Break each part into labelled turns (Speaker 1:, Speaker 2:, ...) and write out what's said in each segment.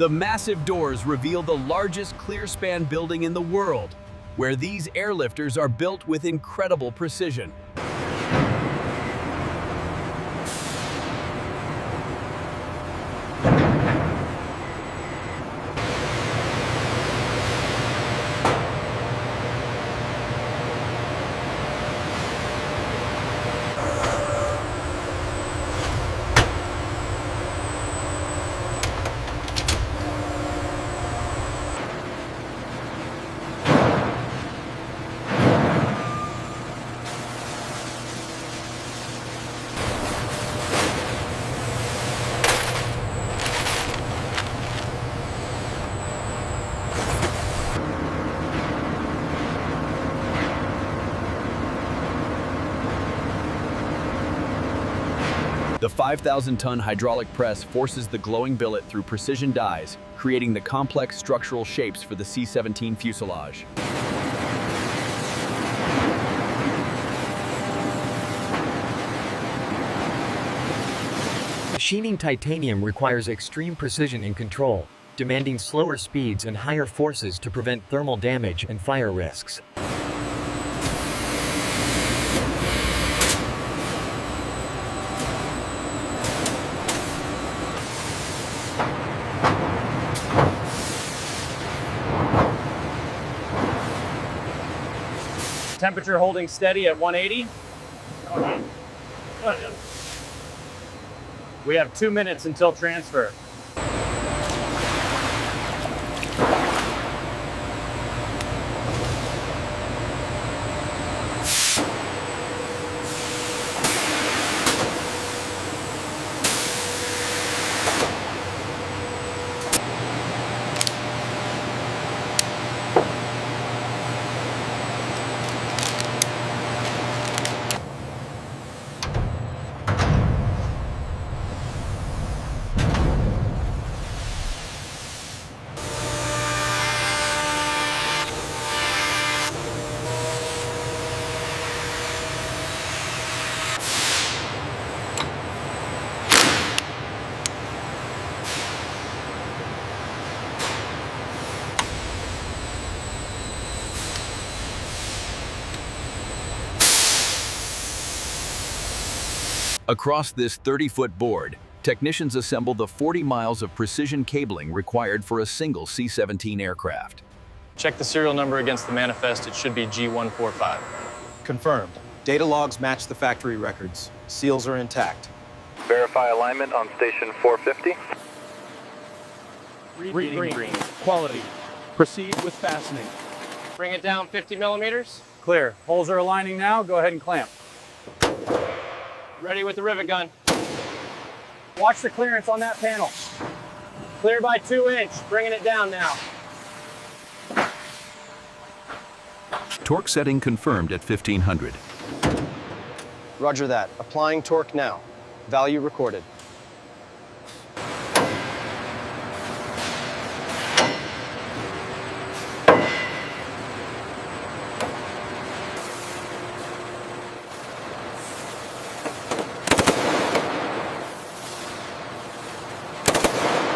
Speaker 1: The massive doors reveal the largest clear-span building in the world, where these airlifters are built with incredible precision. The 5,000-ton hydraulic press forces the glowing billet through precision dies, creating the complex structural shapes for the C-17 fuselage.
Speaker 2: Machining titanium requires extreme precision and control, demanding slower speeds and higher forces to prevent thermal damage and fire risks.
Speaker 3: Temperature holding steady at 180. We have 2 minutes until transfer.
Speaker 1: Across this 30-foot board, technicians assemble the 40 miles of precision cabling required for a single C-17 aircraft.
Speaker 3: Check the serial number against the manifest. It should be G145.
Speaker 4: Confirmed. Data logs match the factory records. Seals are intact.
Speaker 5: Verify alignment on station 450.
Speaker 3: Reading green.
Speaker 6: Quality. Proceed with fastening.
Speaker 3: Bring it down 50 millimeters.
Speaker 6: Clear. Holes are aligning now. Go ahead and clamp.
Speaker 3: Ready with the rivet gun. Watch the clearance on that panel. Clear by 2 inch. Bringing it down now.
Speaker 1: Torque setting confirmed at 1500.
Speaker 4: Roger that. Applying torque now. Value recorded.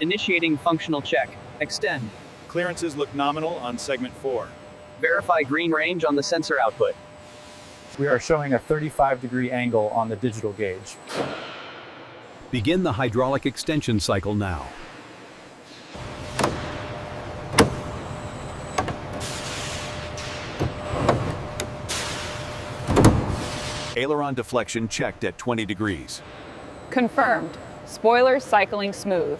Speaker 7: Initiating functional check. Extend.
Speaker 6: Clearances look nominal on segment 4.
Speaker 7: Verify green range on the sensor output.
Speaker 6: We are showing a 35-degree angle on the digital gauge.
Speaker 1: Begin the hydraulic extension cycle now. Aileron deflection checked at 20 degrees.
Speaker 8: Confirmed. Spoilers cycling smooth.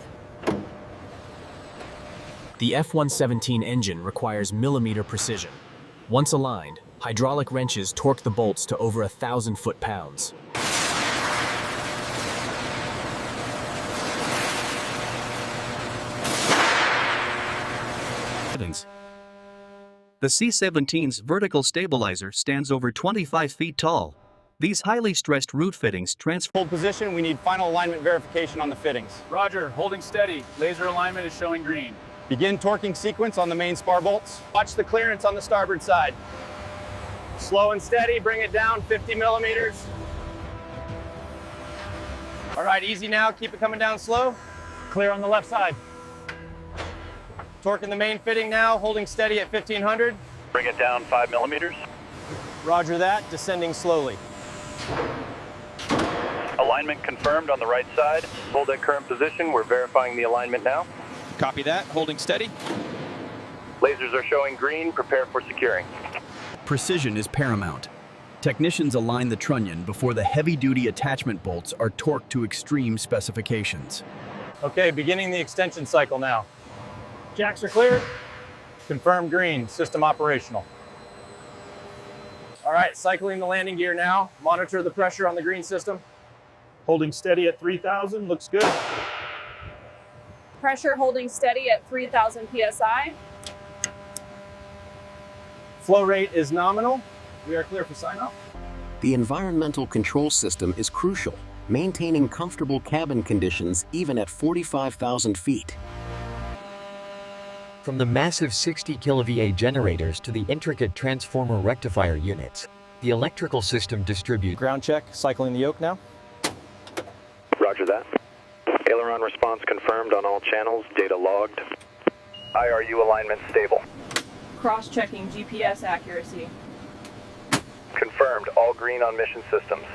Speaker 9: The F-117 engine requires millimeter precision. Once aligned, hydraulic wrenches torque the bolts to over 1,000 foot-pounds.
Speaker 10: The C-17's vertical stabilizer stands over 25 feet tall. These highly stressed root fittings transfer.
Speaker 3: Hold position. We need final alignment verification on the fittings.
Speaker 6: Roger, holding steady. Laser alignment is showing green.
Speaker 3: Begin torquing sequence on the main spar bolts. Watch the clearance on the starboard side. Slow and steady, bring it down 50 millimeters. All right, easy now, keep it coming down slow.
Speaker 6: Clear on the left side.
Speaker 3: Torque in the main fitting now, holding steady at 1500.
Speaker 5: Bring it down 5 millimeters.
Speaker 3: Roger that, descending slowly.
Speaker 5: Alignment confirmed on the right side. Hold at current position. We're verifying the alignment now.
Speaker 3: Copy that, holding steady.
Speaker 5: Lasers are showing green. Prepare for securing.
Speaker 1: Precision is paramount. Technicians align the trunnion before the heavy-duty attachment bolts are torqued to extreme specifications.
Speaker 3: Okay, beginning the extension cycle now. Jacks are cleared. Confirmed green, system operational. All right, cycling the landing gear now. Monitor the pressure on the green system. Holding steady at 3000, looks good.
Speaker 8: Pressure holding steady at 3,000 psi.
Speaker 3: Flow rate is nominal. We are clear for sign-off.
Speaker 11: The environmental control system is crucial, maintaining comfortable cabin conditions even at 45,000 feet.
Speaker 2: From the massive 60 kVA generators to the intricate transformer rectifier units, the electrical system distributes.
Speaker 3: Ground check, cycling the yoke now.
Speaker 5: Roger that. Aileron response confirmed on all channels. Data logged. IRU alignment stable.
Speaker 8: Cross-checking GPS accuracy.
Speaker 5: Confirmed. All green on mission systems.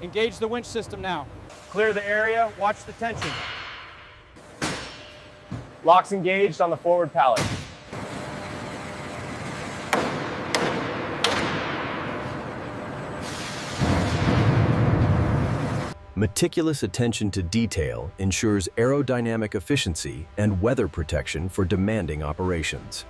Speaker 3: Engage the winch system now. Clear the area, watch the tension. Locks engaged on the forward pallet.
Speaker 1: Meticulous attention to detail ensures aerodynamic efficiency and weather protection for demanding operations.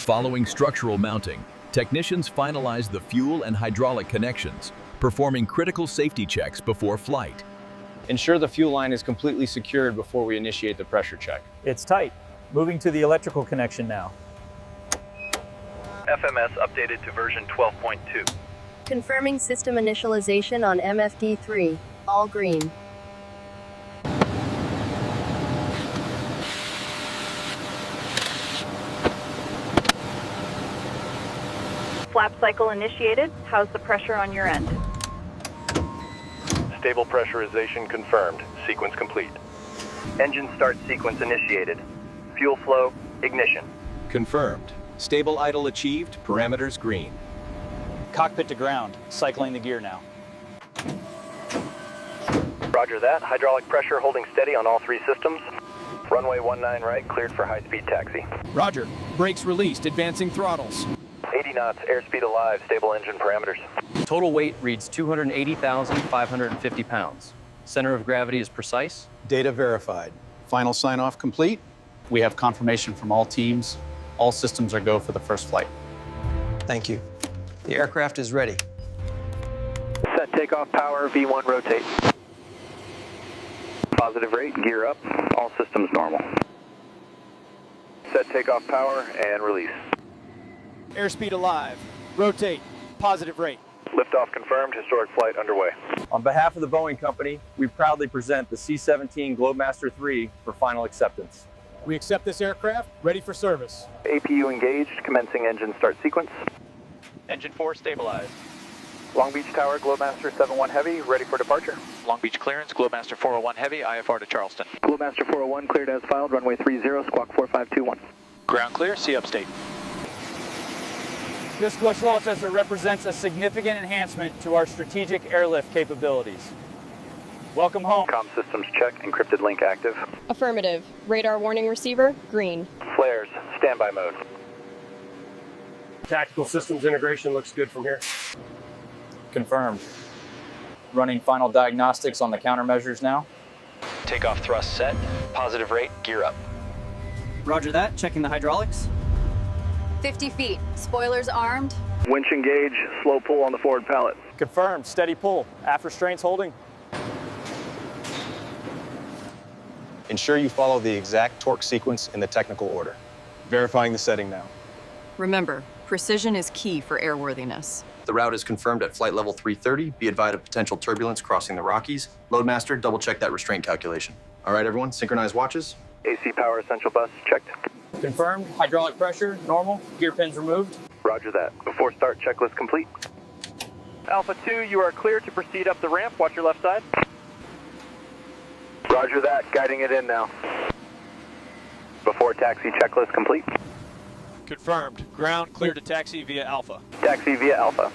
Speaker 1: Following structural mounting, technicians finalize the fuel and hydraulic connections, performing critical safety checks before flight.
Speaker 4: Ensure the fuel line is completely secured before we initiate the pressure check.
Speaker 6: It's tight. Moving to the electrical connection now.
Speaker 5: FMS updated to version 12.2.
Speaker 12: Confirming system initialization on MFD3. All green.
Speaker 13: Flap cycle initiated. How's the pressure on your end?
Speaker 5: Stable pressurization confirmed. Sequence complete. Engine start sequence initiated. Fuel flow, ignition.
Speaker 14: Confirmed. Stable idle achieved. Parameters green.
Speaker 3: Cockpit to ground, cycling the gear now.
Speaker 5: Roger that. Hydraulic pressure holding steady on all 3 systems. Runway 19 right, cleared for high-speed taxi.
Speaker 3: Roger. Brakes released, advancing throttles.
Speaker 5: 80 knots, airspeed alive, stable engine parameters.
Speaker 4: Total weight reads 280,550 pounds. Center of gravity is precise.
Speaker 15: Data verified. Final sign-off complete.
Speaker 6: We have confirmation from all teams. All systems are go for the first flight.
Speaker 4: Thank you. The aircraft is ready.
Speaker 5: Set takeoff power, V1 rotate. Positive rate, gear up, all systems normal. Set takeoff power and release.
Speaker 3: Airspeed alive. Rotate. Positive rate.
Speaker 5: Liftoff confirmed, historic flight underway.
Speaker 3: On behalf of the Boeing Company, we proudly present the C-17 Globemaster III for final acceptance. We accept this aircraft, ready for service.
Speaker 5: APU engaged, commencing engine start sequence.
Speaker 3: Engine 4 stabilized.
Speaker 5: Long Beach Tower, Globemaster 71 Heavy, ready for departure.
Speaker 16: Long Beach clearance, Globemaster 401 Heavy, IFR to Charleston.
Speaker 5: Globemaster 401 cleared as filed, runway 30, squawk 4521.
Speaker 16: Ground clear, see upstate.
Speaker 3: This global sensor represents a significant enhancement to our strategic airlift capabilities. Welcome home.
Speaker 5: Com systems check, encrypted link active.
Speaker 17: Affirmative. Radar warning receiver, green.
Speaker 5: Flares, standby mode.
Speaker 3: Tactical systems integration looks good from here. Confirmed. Running final diagnostics on the countermeasures now.
Speaker 16: Takeoff thrust set, positive rate, gear up.
Speaker 7: Roger that, checking the hydraulics.
Speaker 12: 50 feet. Spoilers armed.
Speaker 5: Winch engage, slow pull on the forward pallet.
Speaker 3: Confirmed, steady pull. Aft restraints holding.
Speaker 4: Ensure you follow the exact torque sequence in the technical order. Verifying the setting now.
Speaker 18: Remember, precision is key for airworthiness.
Speaker 4: The route is confirmed at flight level 330. Be advised of potential turbulence crossing the Rockies. Loadmaster, double check that restraint calculation. All right, everyone, synchronize watches.
Speaker 5: AC power essential bus checked.
Speaker 3: Confirmed. Hydraulic pressure, normal. Gear pins removed.
Speaker 5: Roger that. Before start, checklist complete. Alpha 2, you are clear to proceed up the ramp. Watch your left side. Roger that. Guiding it in now. Before taxi, checklist complete.
Speaker 19: Confirmed. Ground clear to taxi via Alpha.
Speaker 5: Taxi via Alpha.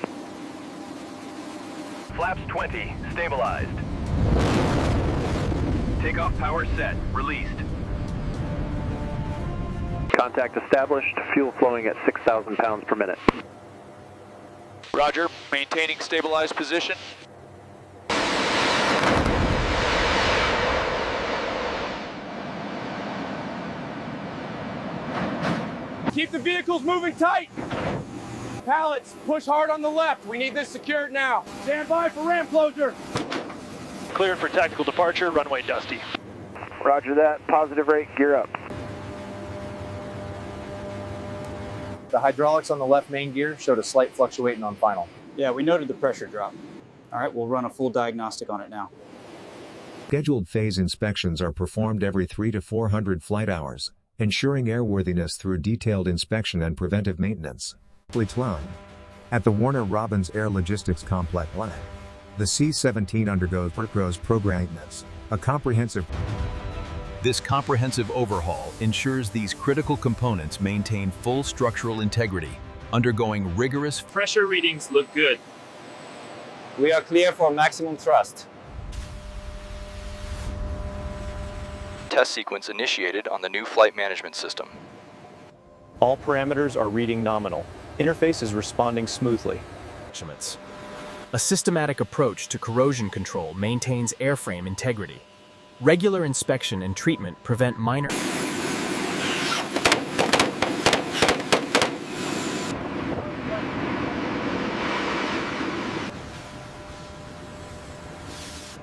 Speaker 16: Flaps 20, stabilized. Takeoff power set, released.
Speaker 5: Contact established. Fuel flowing at 6,000 pounds per minute.
Speaker 19: Roger. Maintaining stabilized position.
Speaker 3: Keep the vehicles moving tight. Pallets, push hard on the left. We need this secured now. Stand by for ramp closure.
Speaker 19: Cleared for tactical departure, runway dusty.
Speaker 5: Roger that. Positive rate, gear up.
Speaker 6: The hydraulics on the left main gear showed a slight fluctuating on final.
Speaker 3: Yeah, we noted the pressure drop. All right, we'll run a full diagnostic on it now.
Speaker 20: Scheduled phase inspections are performed every 300 to 400 flight hours, ensuring airworthiness through detailed inspection and preventive maintenance. Platoon. At the Warner Robins Air Logistics Complex, the C-17 undergoes program maintenance, a comprehensive.
Speaker 1: This comprehensive overhaul ensures these critical components maintain full structural integrity, undergoing rigorous
Speaker 19: Pressure readings look good.
Speaker 3: We are clear for maximum thrust.
Speaker 16: Test sequence initiated on the new flight management system.
Speaker 3: All parameters are reading nominal. Interface is responding smoothly.
Speaker 9: A systematic approach to corrosion control maintains airframe integrity. Regular inspection and treatment prevent minor.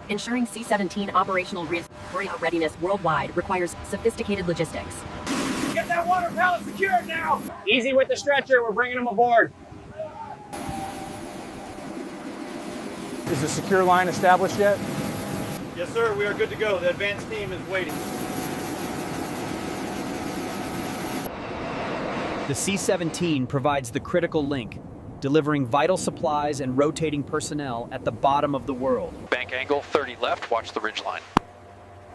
Speaker 21: Ensuring C-17 operational readiness worldwide requires sophisticated logistics.
Speaker 3: Get that water pallet secured now! Easy with the stretcher, we're bringing them aboard. Is the secure line established yet?
Speaker 22: Yes, sir, we are good to go. The advanced team is waiting.
Speaker 1: The C-17 provides the critical link, delivering vital supplies and rotating personnel at the bottom of the world.
Speaker 19: Bank angle 30 left, watch the ridgeline.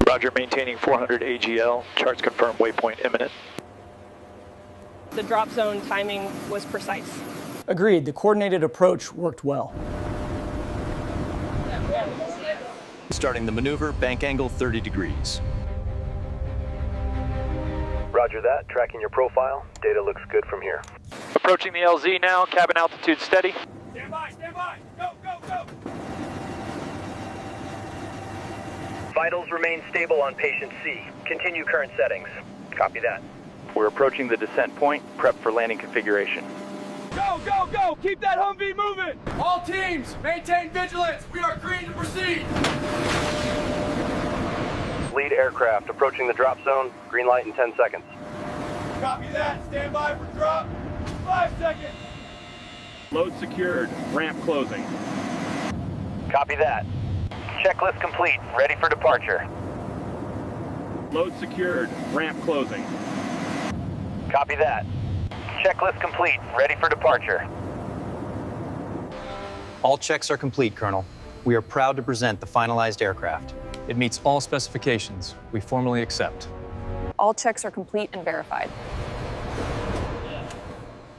Speaker 19: Roger, maintaining 400 AGL. Charts confirm waypoint imminent.
Speaker 8: The drop zone timing was precise.
Speaker 7: Agreed, the coordinated approach worked well.
Speaker 14: Starting the maneuver, bank angle 30 degrees.
Speaker 5: Roger that. Tracking your profile. Data looks good from here.
Speaker 19: Approaching the LZ now, cabin altitude steady.
Speaker 3: Stand by, stand by! Go, go, go!
Speaker 5: Vitals remain stable on patient C. Continue current settings. Copy that.
Speaker 19: We're approaching the descent point, prep for landing configuration.
Speaker 3: Go, go, go! Keep that Humvee moving! All teams, maintain vigilance! We are green to proceed!
Speaker 5: Lead aircraft approaching the drop zone. Green light in 10 seconds.
Speaker 3: Copy that. Stand by for drop. 5 seconds.
Speaker 19: Load secured. Ramp closing.
Speaker 5: Copy that. Checklist complete. Ready for departure.
Speaker 19: Load secured. Ramp closing.
Speaker 5: Copy that. Checklist complete. Ready for departure.
Speaker 4: All checks are complete, Colonel. We are proud to present the finalized aircraft. It meets all specifications. We formally accept.
Speaker 13: All checks are complete and verified.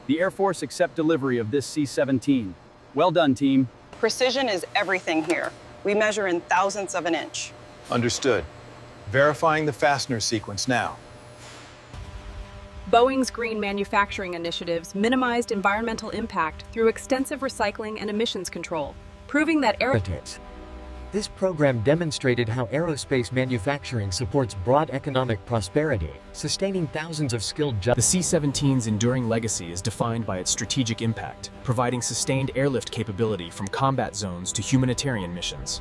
Speaker 1: The Air Force accept delivery of this C-17. Well done, team.
Speaker 18: Precision is everything here. We measure in thousandths of an inch.
Speaker 15: Understood. Verifying the fastener sequence now.
Speaker 23: Boeing's green manufacturing initiatives minimized environmental impact through extensive recycling and emissions control, proving that
Speaker 2: This program demonstrated how aerospace manufacturing supports broad economic prosperity, sustaining thousands of skilled jobs.
Speaker 9: The C-17's enduring legacy is defined by its strategic impact, providing sustained airlift capability from combat zones to humanitarian missions.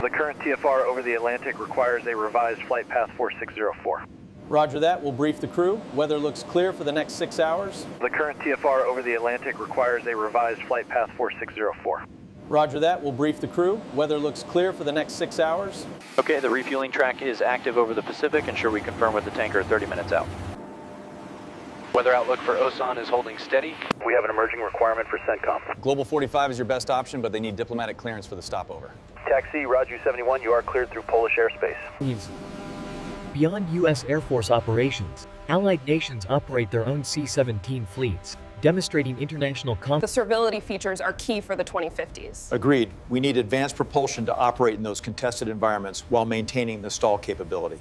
Speaker 5: The current TFR over the Atlantic requires a revised flight path 4604.
Speaker 3: Roger that. We'll brief the crew. Weather looks clear for the next 6 hours.
Speaker 5: The current TFR over the Atlantic requires a revised flight path 4604.
Speaker 3: Roger that. We'll brief the crew. Weather looks clear for the next 6 hours.
Speaker 19: Okay, the refueling track is active over the Pacific. Ensure we confirm with the tanker 30 minutes out. Weather outlook for Osan is holding steady.
Speaker 5: We have an emerging requirement for CENTCOM.
Speaker 14: Global 45 is your best option, but they need diplomatic clearance for the stopover.
Speaker 5: Taxi, Raju 71, you are cleared through Polish airspace.
Speaker 2: Beyond U.S. Air Force operations, Allied nations operate their own C-17 fleets, demonstrating international
Speaker 8: The servility features are key for the 2050s.
Speaker 6: Agreed. We need advanced propulsion to operate in those contested environments while maintaining the stall capability.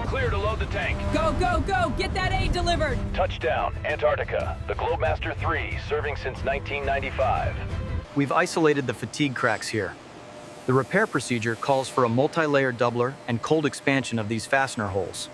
Speaker 10: Clear to load the tank.
Speaker 23: Go, go, go! Get that aid delivered!
Speaker 10: Touchdown, Antarctica. The Globemaster 3, serving since 1995.
Speaker 4: We've isolated the fatigue cracks here. The repair procedure calls for a multi-layer doubler and cold expansion of these fastener holes.